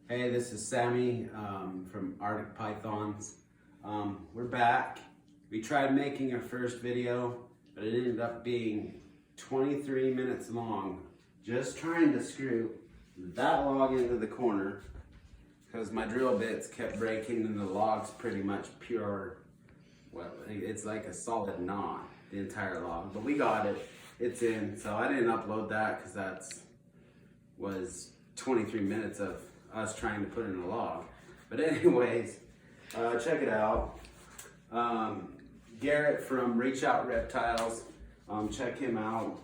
Hey, this is Sammy from Arctic Pythons. We're back. We tried making our first video, but it ended up being 23 minutes long, just trying to screw that log into the corner because my drill bits kept breaking and the log's pretty much pure. Well, it's like a solid knot, the entire log, but we got it. It's in, so I didn't upload that because was 23 minutes of us trying to put in a log. But anyways, check it out. Garrett from Reach Out Reptiles, check him out.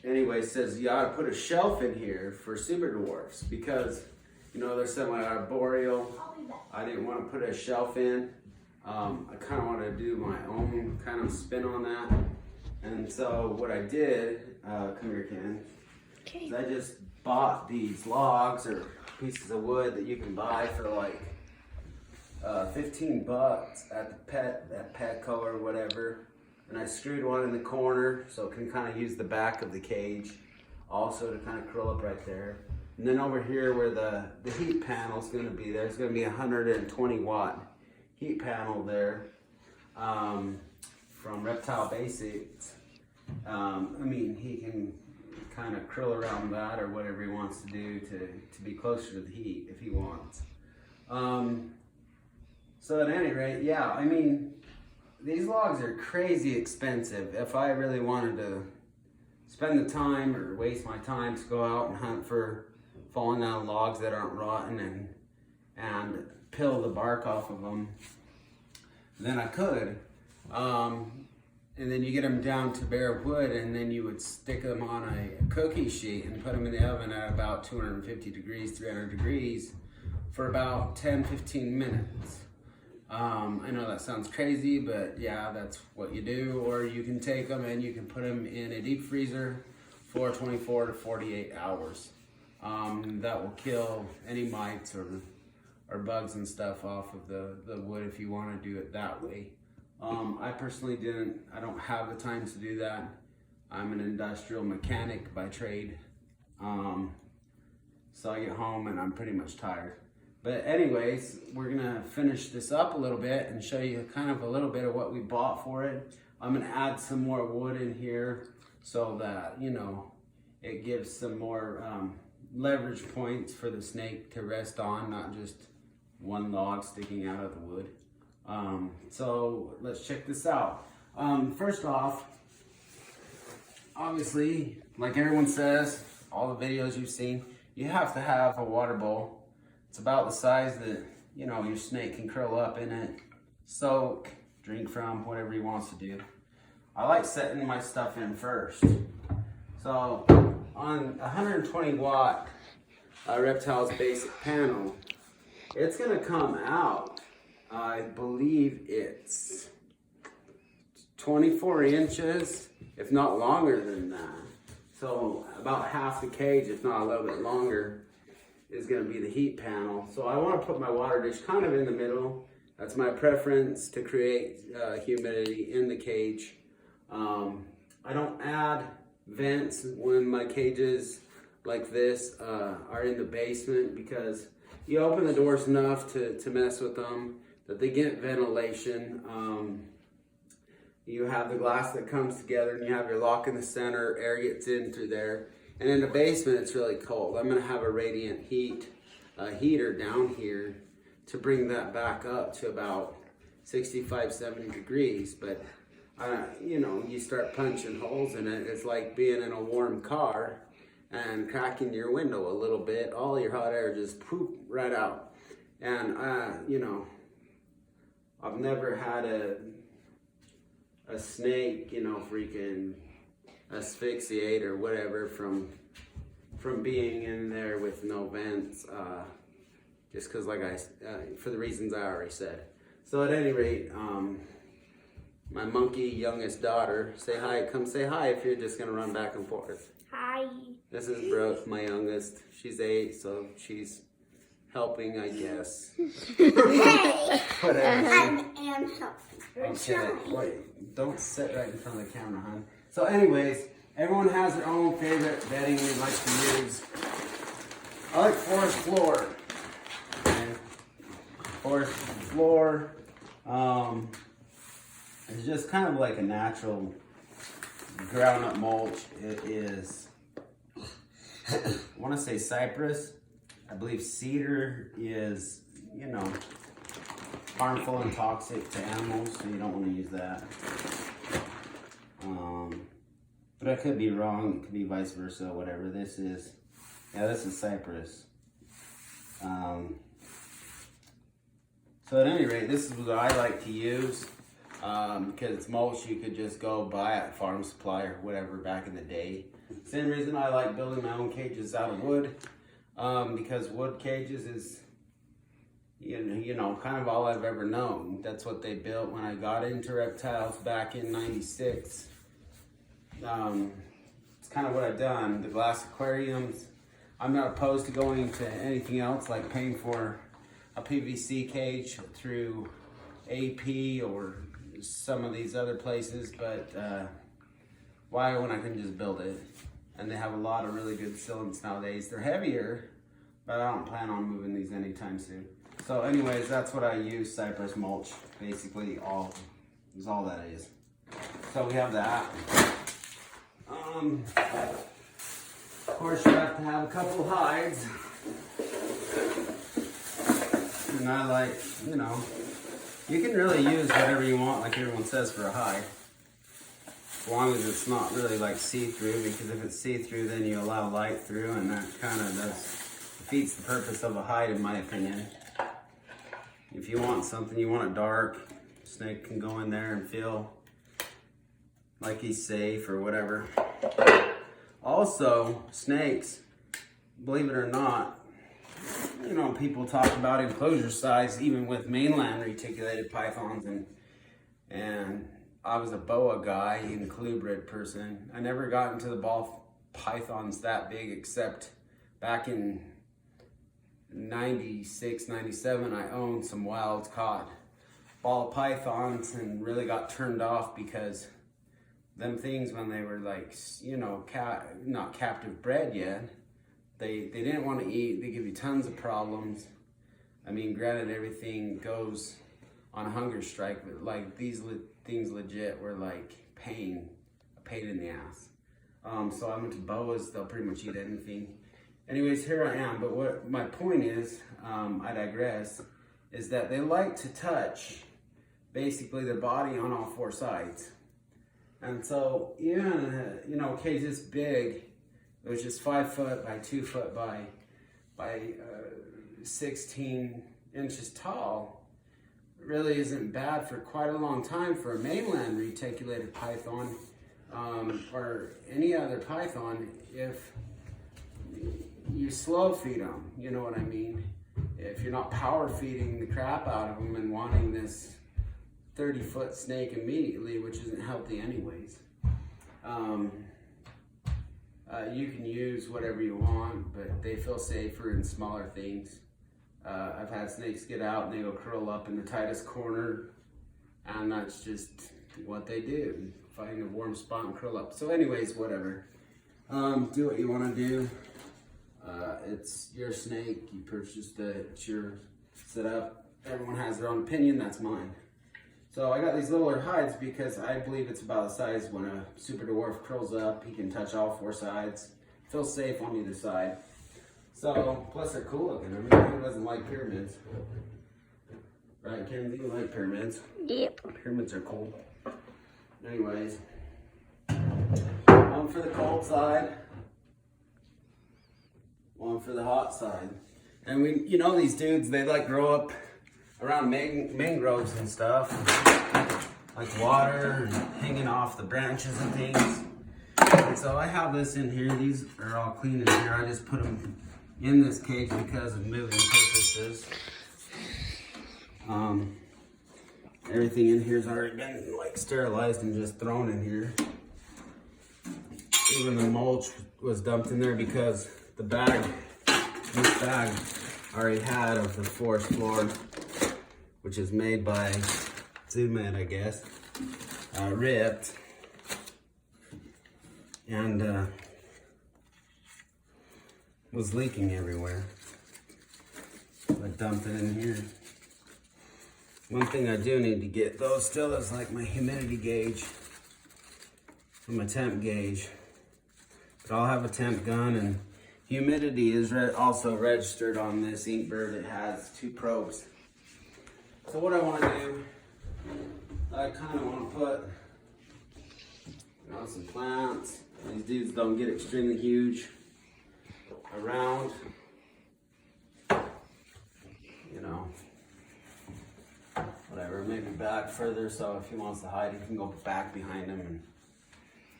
Anyway, says you ought to put a shelf in here for super dwarfs because, you know, they're semi-arboreal. I didn't want to put a shelf in. I kind of want to do my own kind of spin on that. And so what I did, come here, Ken, is I just bought these logs or pieces of wood that you can buy for like 15 bucks at the Petco or whatever. And I screwed one in the corner so it can kind of use the back of the cage also to kind of curl up right there. And then over here where the heat panel is going to be, there's going to be a 120 watt heat panel there from Reptile Basics. I mean, he can kind of curl around that or whatever he wants to do to be closer to the heat if he wants. So at any rate, yeah, I mean, these logs are crazy expensive. If I really wanted to spend the time or waste my time to go out and hunt for falling down logs that aren't rotten and peel the bark off of them, then I could. And then you get them down to bare wood, and then you would stick them on a cookie sheet and put them in the oven at about 250 degrees, 300 degrees for about 10-15 minutes. I know that sounds crazy, but yeah, that's what you do. Or you can take them and you can put them in a deep freezer for 24 to 48 hours. That will kill any mites or bugs and stuff off of the wood if you want to do it that way. I personally I don't have the time to do that. I'm an industrial mechanic by trade. So I get home and I'm pretty much tired. But anyways, we're gonna finish this up a little bit and show you kind of a little bit of what we bought for it. I'm gonna add some more wood in here so that, you know, it gives some more leverage points for the snake to rest on, not just one log sticking out of the wood. So let's check this out. First off, obviously, like everyone says, all the videos you've seen, you have to have a water bowl. It's about the size that, you know, your snake can curl up in it, soak, drink from, whatever he wants to do. I like setting my stuff in first. So on 120 watt Reptiles Basic panel, it's gonna come out, I believe it's 24 inches, if not longer than that. So about half the cage, if not a little bit longer, is going to be the heat panel. So I want to put my water dish kind of in the middle. That's my preference to create humidity in the cage. I don't add vents when my cages like this are in the basement because you open the doors enough to mess with them that they get ventilation. You have the glass that comes together and you have your lock in the center, air gets in through there. And in the basement, it's really cold. I'm gonna have a radiant heater down here to bring that back up to about 65, 70 degrees. But, you know, you start punching holes in it. It's like being in a warm car and cracking your window a little bit. All your hot air just poop right out. And, you know, I've never had a snake, you know, freaking asphyxiate or whatever from being in there with no vents, just because, like for the reasons I already said. So at any rate, my monkey youngest daughter, say hi. Come say hi if you're just gonna run back and forth. Hi. This is Brooke, my youngest. She's 8, so she's helping, I guess. Hey. Whatever. I am helping. Okay, wait, don't sit right in front of the camera, hon. So anyways, everyone has their own favorite bedding they like to use. I like forest floor. Okay. Forest floor. It's just kind of like a natural ground up mulch. It is, I want to say cypress. I believe cedar is, you know, harmful and toxic to animals, so you don't want to use that. But I could be wrong. It could be vice versa, whatever. This is cypress. So at any rate, this is what I like to use. Because it's mulch you could just go buy at farm supply or whatever back in the day. Same reason I like building my own cages out of wood, because wood cages is, you know, kind of all I've ever known. That's what they built when I got into reptiles back in '96. It's kind of what I've done. The glass aquariums. I'm not opposed to going to anything else, like paying for a PVC cage through AP or some of these other places, but why when I can just build it? And they have a lot of really good cylinders nowadays. They're heavier, but I don't plan on moving these anytime soon. So anyways, that's what I use, cypress mulch. Basically is all that is. So we have that. Of course you have to have a couple hides. And I like, you know, you can really use whatever you want, like everyone says, for a hide. As long as it's not really like see-through, because if it's see-through, then you allow light through, and that kind of defeats the purpose of a hide, in my opinion. If you want something, you want it dark, snake can go in there and feel like he's safe or whatever. Also, snakes, believe it or not, you know, people talk about enclosure size, even with mainland reticulated pythons, and I was a boa guy, inclubrid person. I never got into the ball pythons that big, except back in 96, 97, I owned some wild caught ball pythons and really got turned off because them things, when they were like, you know, not captive bred yet, they didn't want to eat. They give you tons of problems. I mean, granted, everything goes on a hunger strike, but like these things legit were like a pain in the ass. So I went to boas. They'll pretty much eat anything. Anyways, here I am. But what my point is, I digress, is that they like to touch basically their body on all four sides. And so even, you know, a cage this big, it was just 5 foot by 2 foot by 16 inches tall, really isn't bad for quite a long time for a mainland reticulated python, or any other python, if you slow feed them, you know what I mean? If you're not power feeding the crap out of them and wanting this 30-foot snake immediately, which isn't healthy anyways. You can use whatever you want, but they feel safer in smaller things. I've had snakes get out and they go curl up in the tightest corner, and that's just what they do. Find a warm spot and curl up. So anyways, whatever. Do what you want to do. It's your snake. You purchased it. It's your setup. Everyone has their own opinion. That's mine. So I got these littler hides because I believe it's about the size when a super dwarf curls up. He can touch all four sides. Feels safe on either side. So, plus they're cool looking. I mean, who doesn't like pyramids? Right, Kenzie, you like pyramids? Yep. Pyramids are cool. Anyways, one for the cold side, one for the hot side. And we, you know, these dudes, they like grow up around mangroves and stuff, like water and hanging off the branches and things. And so I have this in here. These are all clean in here. I just put them in this cage because of moving purposes. Everything in here's already been like sterilized and just thrown in here. Even the mulch was dumped in there because the bag, this bag I already had of the forest floor, which is made by Zoomed, I guess, ripped. And was leaking everywhere. I dumped it in here. One thing I do need to get though still is like my humidity gauge and my temp gauge. But I'll have a temp gun, and humidity is also registered on this Inkbird. It has 2 probes. So what I want to do, I kind of want to put some plants. These dudes don't get extremely huge around, whatever, maybe back further, so if he wants to hide, he can go back behind him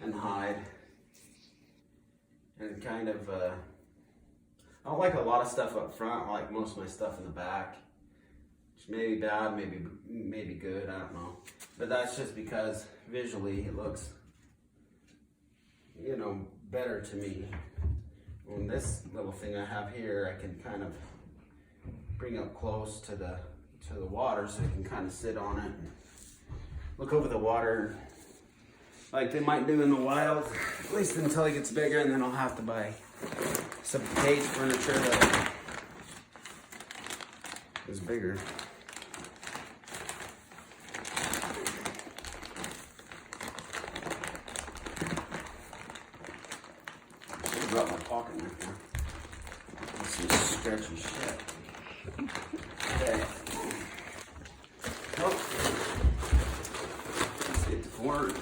and hide. And kind of, I don't like a lot of stuff up front. I like most of my stuff in the back. Which may be bad, maybe good, I don't know. But that's just because visually it looks, better to me. On this little thing I have here, I can kind of bring up close to the water, so you can kind of sit on it and look over the water like they might do in the wild, at least until it gets bigger, and then I'll have to buy some cage furniture that is bigger. I dropped my pocket knife there. This is stretchy shit. Okay. Oh. Let's get to work.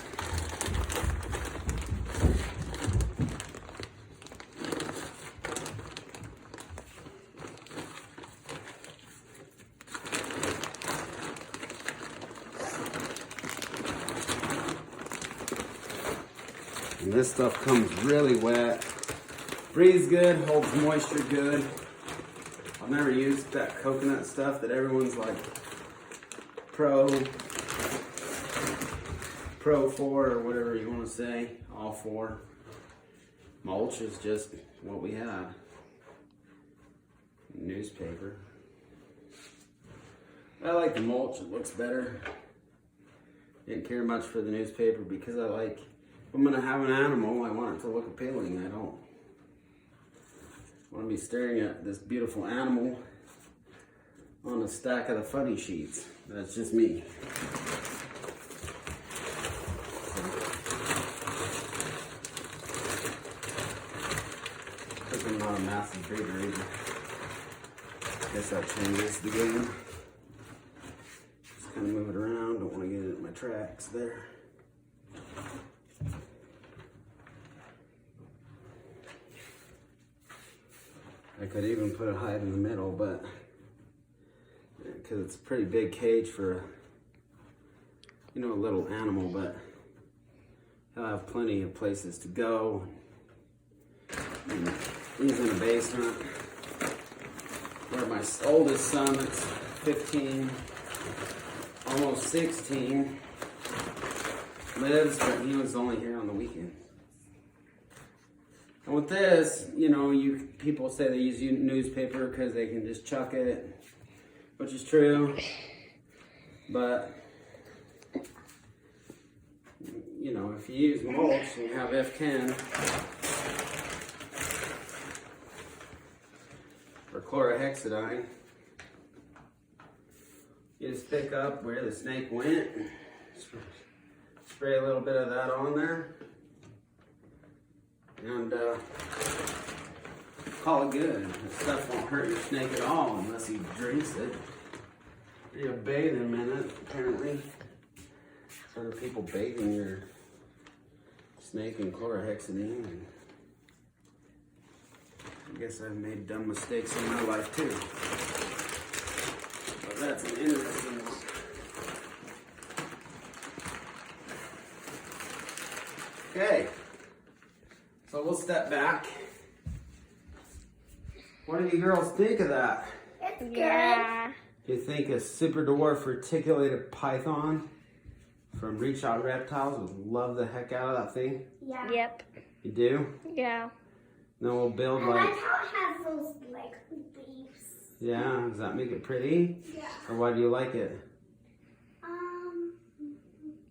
And this stuff comes really wet. Breathes good, holds moisture good. I've never used that coconut stuff that everyone's like pro for, or whatever you want to say, all for. Mulch is just what we have. Newspaper. I like the mulch, it looks better. Didn't care much for the newspaper because if I'm gonna have an animal, I want it to look appealing. I don't want to be staring at this beautiful animal on a stack of the funny sheets. That's just me. Because I'm not a massive breeder either. Guess that changes the game. Just kind of move it around. Don't want to get it in my tracks there. I could even put a hide in the middle, but because it's a pretty big cage for a little animal, but he'll have plenty of places to go. And he's in the basement where my oldest son, that's 15, almost 16, lives, but he was only here on the weekend. And with this, people say they use newspaper because they can just chuck it, which is true. But, if you use mulch and you have F10 or chlorhexidine, you just pick up where the snake went, spray a little bit of that on there, and call it good. This stuff won't hurt your snake at all unless he drinks it. You bathe him in it, apparently. So are people bathing your snake in chlorhexidine. And I guess I've made dumb mistakes in my life too. But that's an interesting one. Okay. So we'll step back. What do you girls think of that? It's good. You think a super dwarf reticulated python from Reach Out Reptiles would love the heck out of that thing? Yeah. Yep. You do? Yeah. Then we'll build I like... like how it has those leaves. Yeah, does that make it pretty? Yeah. Or why do you like it?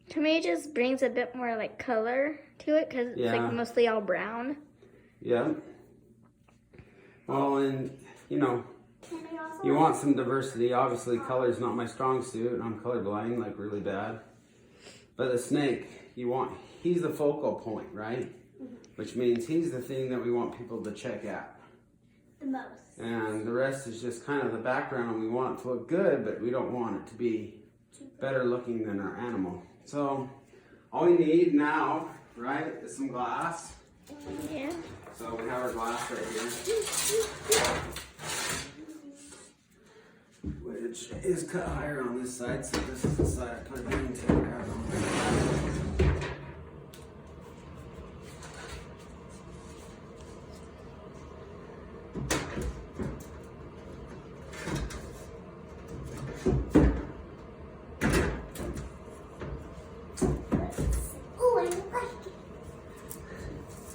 To me, it just brings a bit more like color to it because it's like mostly all brown. Yeah. Well, and you know, Can I also you want some diversity. Obviously, color is not my strong suit. I'm colorblind, like really bad. But the snake, he's the focal point, right? Which means he's the thing that we want people to check out. the most? And the rest is just kind of the background. We want it to look good, but we don't want it to be better looking than our animal. So all we need now, right, is some glass. Yeah. So we have our glass right here, which is cut higher on this side. So this is the side I put it in to grab on. Oh, I like it.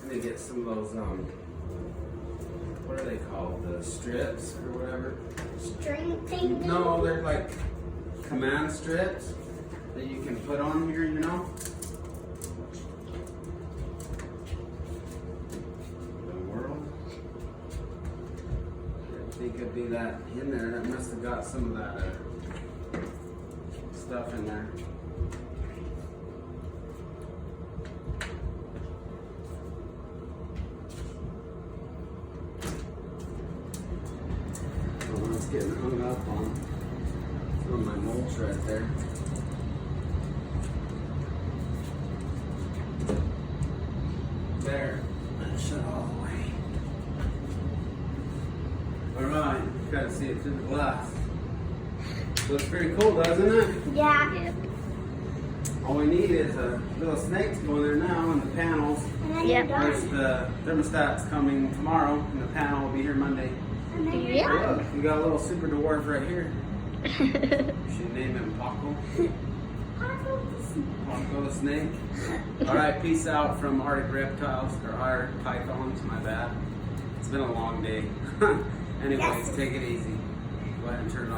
Let me get some of those, what are they called? The strips or whatever? String thing. No, they're like command strips that you can put on here, you know? The world. I think it'd be that in there. That must have got some of that stuff in there. Oh, it's getting hung up on some of my mulch right there. There. Shut all the way. Alright, gotta see it through the glass. Looks pretty cool, doesn't it? Yeah. All we need is a little snake to go in there now and the panels. And then Yep. you're There's done. the thermostat's coming tomorrow and the panel will be here Monday. And then you're Yep. done. Look, you got a little super dwarf right here. Should name him Paco. Paco the snake. Alright, peace out from Arctic reptiles, or Arctic pythons, my bad. It's been a long day. Anyways, Yes. take it easy. Go ahead and turn it off.